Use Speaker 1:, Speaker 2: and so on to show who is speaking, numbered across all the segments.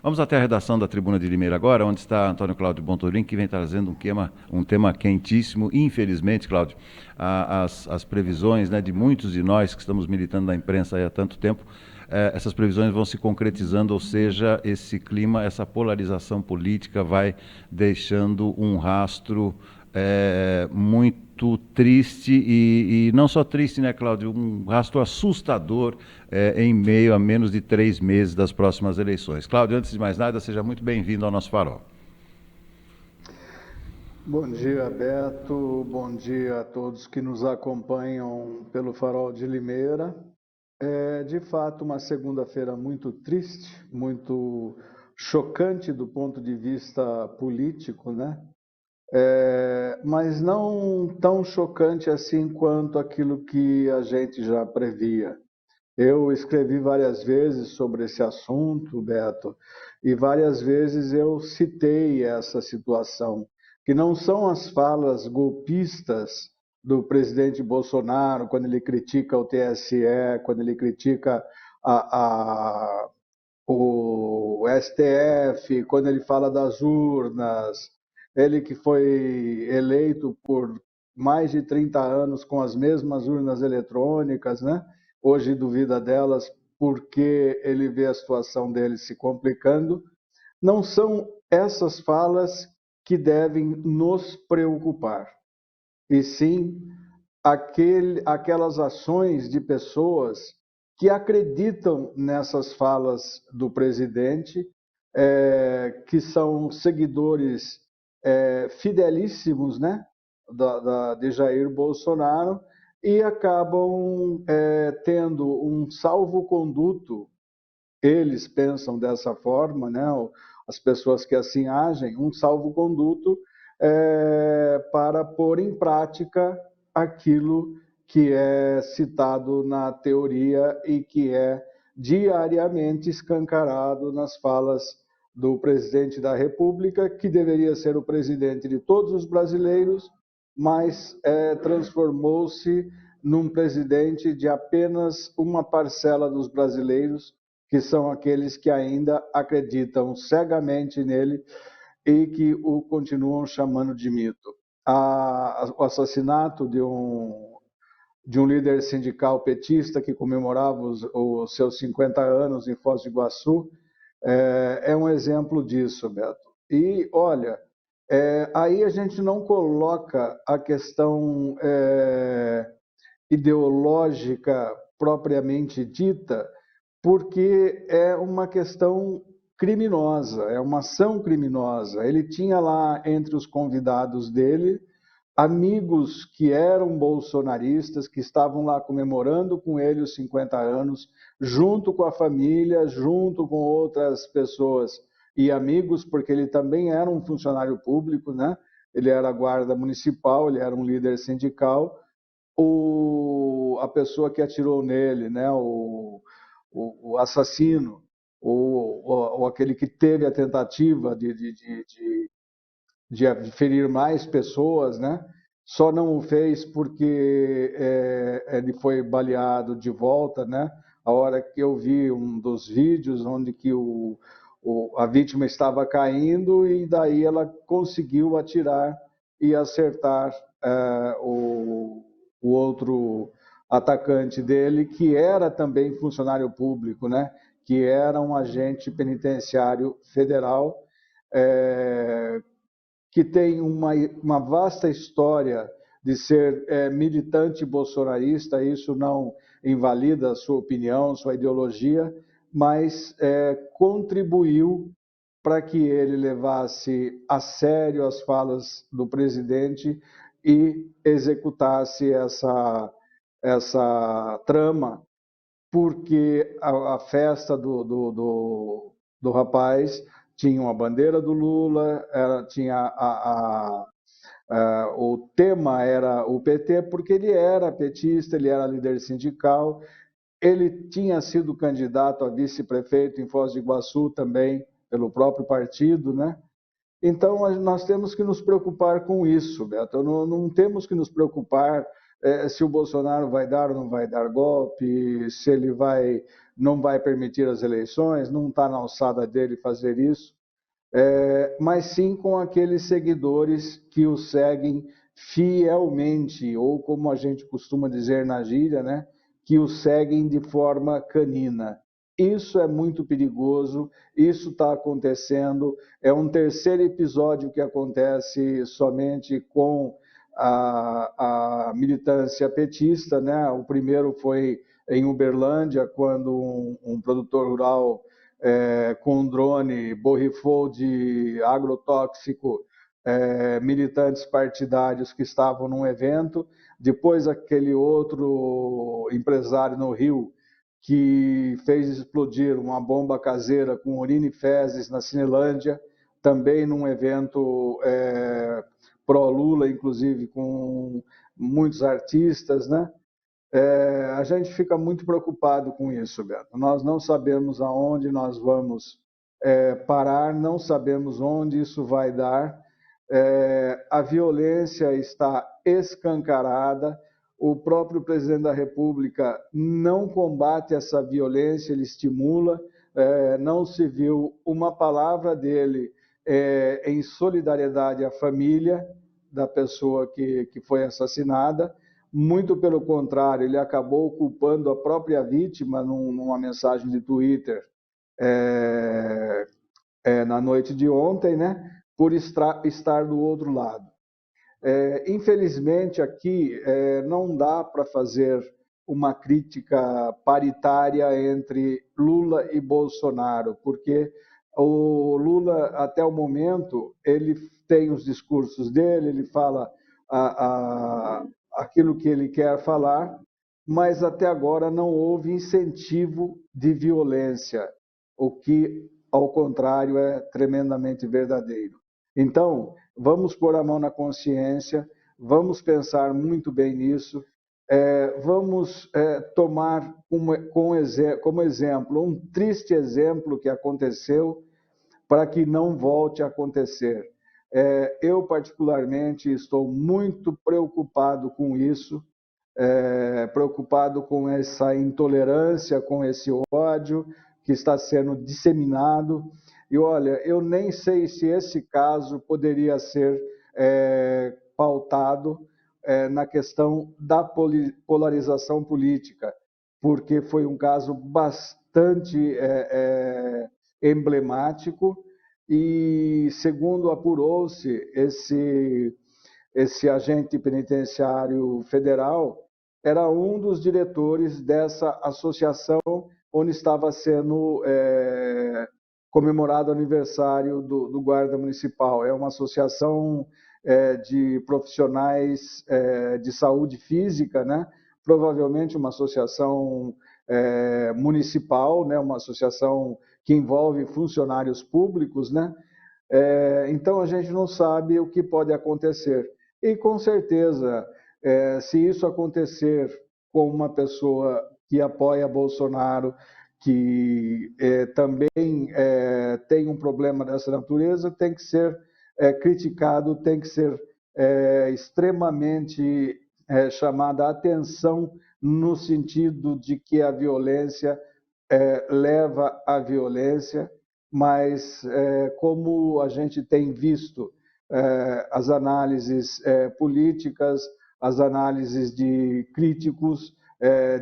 Speaker 1: Vamos até a redação da Tribuna de Limeira agora, onde está Antônio Cláudio Bontorin, que vem trazendo um tema quentíssimo. Infelizmente, Cláudio, as previsões, né, de muitos de nós que estamos militando na imprensa há tanto tempo, essas previsões vão se concretizando, ou seja, esse clima, essa polarização política vai deixando um rastro muito triste e não só triste, né, Cláudio, um rastro assustador em meio a menos de 3 meses das próximas eleições. Cláudio, antes de mais nada, seja muito bem-vindo ao nosso Farol.
Speaker 2: Bom dia, Beto. Bom dia a todos que nos acompanham pelo Farol de Limeira. É, de fato, uma segunda-feira muito triste, muito chocante do ponto de vista político, né? Mas não tão chocante assim quanto aquilo que a gente já previa. Eu escrevi várias vezes sobre esse assunto, Beto, e várias vezes eu citei essa situação, que não são as falas golpistas do presidente Bolsonaro, quando ele critica o TSE, quando ele critica o STF, quando ele fala das urnas, ele que foi eleito por mais de 30 anos com as mesmas urnas eletrônicas, né? Hoje duvida delas porque ele vê a situação dele se complicando. Não são essas falas que devem nos preocupar, e sim aquelas ações de pessoas que acreditam nessas falas do presidente, que são seguidores fidelíssimos, né, de Jair Bolsonaro, e acabam tendo um salvo-conduto. Eles pensam dessa forma, né, as pessoas que assim agem, um salvo-conduto para pôr em prática aquilo que é citado na teoria e que é diariamente escancarado nas falas do presidente da República, que deveria ser o presidente de todos os brasileiros, mas transformou-se num presidente de apenas uma parcela dos brasileiros, que são aqueles que ainda acreditam cegamente nele e que o continuam chamando de mito. O assassinato de um líder sindical petista que comemorava os seus 50 anos em Foz do Iguaçu é um exemplo disso, Beto. E, olha, aí a gente não coloca a questão ideológica propriamente dita, porque é uma questão criminosa, é uma ação criminosa. Ele tinha lá entre os convidados dele amigos que eram bolsonaristas, que estavam lá comemorando com ele os 50 anos, junto com a família, junto com outras pessoas e amigos, porque ele também era um funcionário público, né? Ele era guarda municipal, ele era um líder sindical. A pessoa que atirou nele, né? O assassino, ou aquele que teve a tentativa de ferir mais pessoas, né? Só não o fez porque ele foi baleado de volta, né? A hora que eu vi um dos vídeos onde que a vítima estava caindo e daí ela conseguiu atirar e acertar o outro atacante dele, que era também funcionário público, né? Que era um agente penitenciário federal, que tem uma vasta história de ser militante bolsonarista. Isso não invalida a sua opinião, sua ideologia, mas contribuiu para que ele levasse a sério as falas do presidente e executasse essa trama, porque a festa do rapaz tinha uma bandeira do Lula, tinha o tema era o PT, porque ele era petista, ele era líder sindical, ele tinha sido candidato a vice-prefeito em Foz do Iguaçu também, pelo próprio partido, né? Então, nós temos que nos preocupar com isso, Beto. Não temos que nos preocupar se o Bolsonaro vai dar ou não vai dar golpe, se ele não vai permitir as eleições, não está na alçada dele fazer isso, mas sim com aqueles seguidores que o seguem fielmente, ou como a gente costuma dizer na gíria, né, que o seguem de forma canina. Isso é muito perigoso, isso está acontecendo, é um terceiro episódio que acontece somente com a militância petista, né? O primeiro foi em Uberlândia, quando um produtor rural com um drone borrifou de agrotóxico militantes partidários que estavam num evento. Depois, aquele outro empresário no Rio que fez explodir uma bomba caseira com urina e fezes na Cinelândia, também num evento pró-Lula, inclusive com muitos artistas, né? A gente fica muito preocupado com isso, Beto. Nós não sabemos aonde nós vamos parar, não sabemos onde isso vai dar. A violência está escancarada. O próprio presidente da República não combate essa violência, ele estimula. Não se viu uma palavra dele em solidariedade à família da pessoa que foi assassinada. Muito pelo contrário, ele acabou culpando a própria vítima numa mensagem de Twitter na noite de ontem, né, por estar do outro lado. Infelizmente, aqui não dá para fazer uma crítica paritária entre Lula e Bolsonaro, porque o Lula, até o momento, ele tem os discursos dele, ele fala aquilo que ele quer falar, mas até agora não houve incentivo de violência, o que, ao contrário, é tremendamente verdadeiro. Então, vamos pôr a mão na consciência, vamos pensar muito bem nisso, vamos tomar como exemplo um triste exemplo que aconteceu para que não volte a acontecer. Eu, particularmente, estou muito preocupado com isso, preocupado com essa intolerância, com esse ódio que está sendo disseminado. E olha, eu nem sei se esse caso poderia ser pautado na questão da polarização política, porque foi um caso bastante emblemático e, segundo apurou-se, esse agente penitenciário federal era um dos diretores dessa associação onde estava sendo comemorado o aniversário do guarda municipal. É uma associação de profissionais de saúde física, né? Provavelmente uma associação municipal, né? Uma associação que envolve funcionários públicos, né? Então a gente não sabe o que pode acontecer. E com certeza, se isso acontecer com uma pessoa que apoia Bolsonaro, que também tem um problema dessa natureza, tem que ser criticado, tem que ser extremamente chamada a atenção no sentido de que a violência leva à violência, mas como a gente tem visto as análises políticas, as análises de críticos,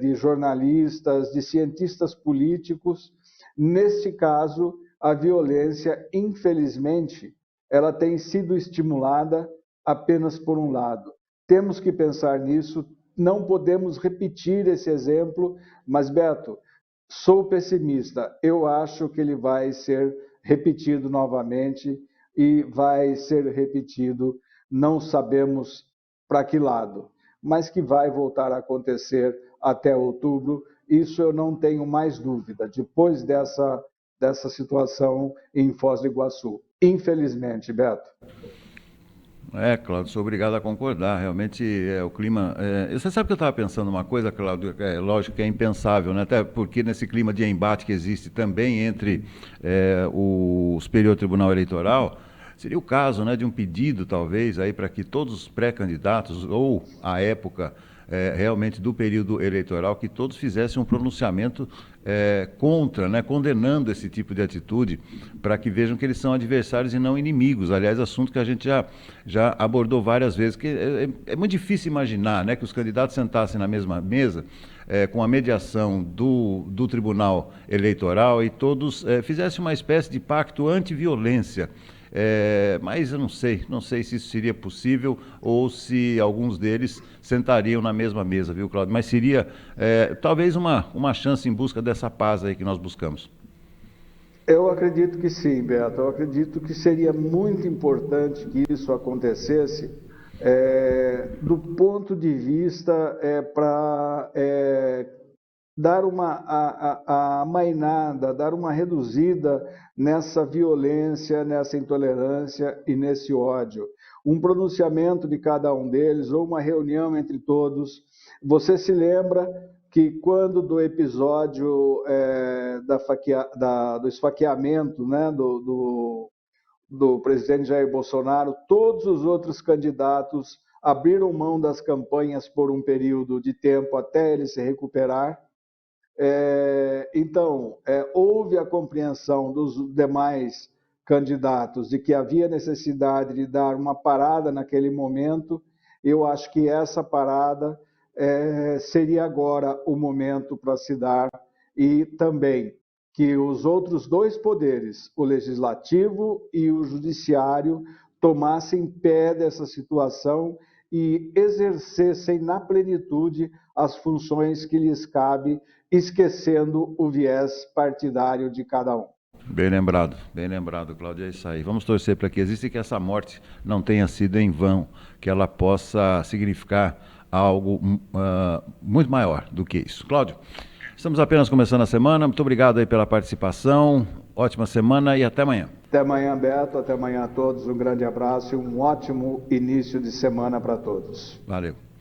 Speaker 2: de jornalistas, de cientistas políticos, neste caso, a violência, infelizmente, ela tem sido estimulada apenas por um lado. Temos que pensar nisso, não podemos repetir esse exemplo, mas, Beto, sou pessimista. Eu acho que ele vai ser repetido novamente e vai ser repetido, não sabemos para que lado, mas que vai voltar a acontecer até outubro. Isso eu não tenho mais dúvida, depois dessa situação em Foz do Iguaçu. Infelizmente, Beto.
Speaker 1: Cláudio, sou obrigado a concordar. Realmente o clima. Você sabe que eu estava pensando uma coisa, Cláudio, lógico que é impensável, né? Até porque nesse clima de embate que existe também entre o Superior Tribunal Eleitoral, seria o caso, né, de um pedido, talvez, aí para que todos os pré-candidatos, ou à época realmente do período eleitoral, que todos fizessem um pronunciamento contra, né, condenando esse tipo de atitude, para que vejam que eles são adversários e não inimigos. Aliás, assunto que a gente já abordou várias vezes, que é muito difícil imaginar, né, que os candidatos sentassem na mesma mesa, com a mediação do Tribunal Eleitoral, e todos fizessem uma espécie de pacto anti-violência. Mas eu não sei se isso seria possível ou se alguns deles sentariam na mesma mesa, viu, Cláudio? Mas seria talvez uma chance em busca dessa paz aí que nós buscamos.
Speaker 2: Eu acredito que sim, Beto. Eu acredito que seria muito importante que isso acontecesse, do ponto de vista para dar uma amainada, dar uma reduzida nessa violência, nessa intolerância e nesse ódio. Um pronunciamento de cada um deles ou uma reunião entre todos. Você se lembra que quando do episódio do esfaqueamento, né, do presidente Jair Bolsonaro, todos os outros candidatos abriram mão das campanhas por um período de tempo até ele se recuperar. Então, houve a compreensão dos demais candidatos de que havia necessidade de dar uma parada naquele momento. Eu acho que essa parada seria agora o momento para se dar, e também que os outros dois poderes, o legislativo e o judiciário, tomassem pé dessa situação e exercessem na plenitude as funções que lhes cabe, esquecendo o viés partidário de cada um.
Speaker 1: Bem lembrado, Cláudio, é isso aí. Vamos torcer para que exista e que essa morte não tenha sido em vão, que ela possa significar algo muito maior do que isso. Cláudio, estamos apenas começando a semana, muito obrigado aí pela participação, ótima semana e até amanhã.
Speaker 2: Até amanhã, Beto, até amanhã a todos, um grande abraço e um ótimo início de semana para todos.
Speaker 1: Valeu.